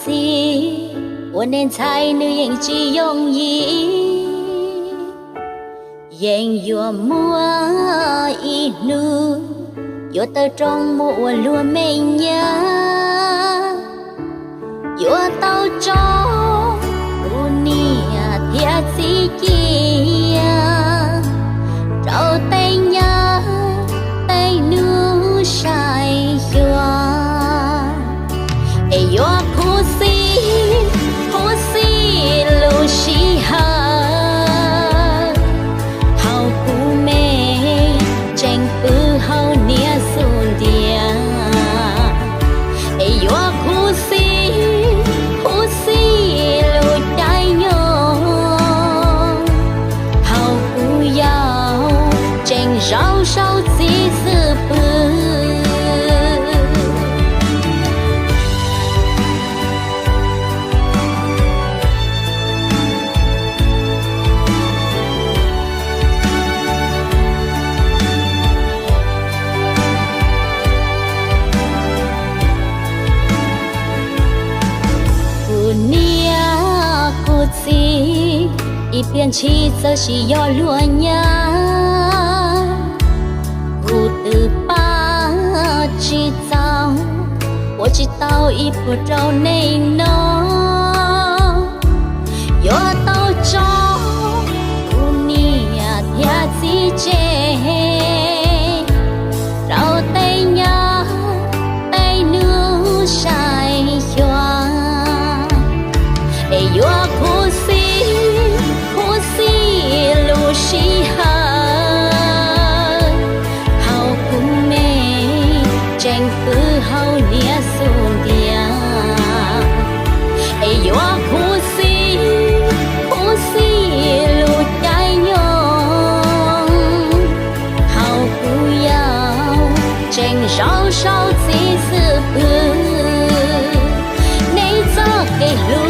己，我年才女人只容易，人若莫一怒，若得中莫落美呀，若到中不你呀贴自己呀，找对呀对女晒呀。若苦思路西哈，好苦美正不好捏苏dia。若苦思路带用，好不要正少少自私不。一边骑着是要乱呀，不得把制造，我知道一步到内弄，要到中不你呀贴自己，到对呀对女晒呀，若苦思。路西哈，好苦美正不好捏苏dia。若苦思路该用，好不要正少少自私不，你做给路。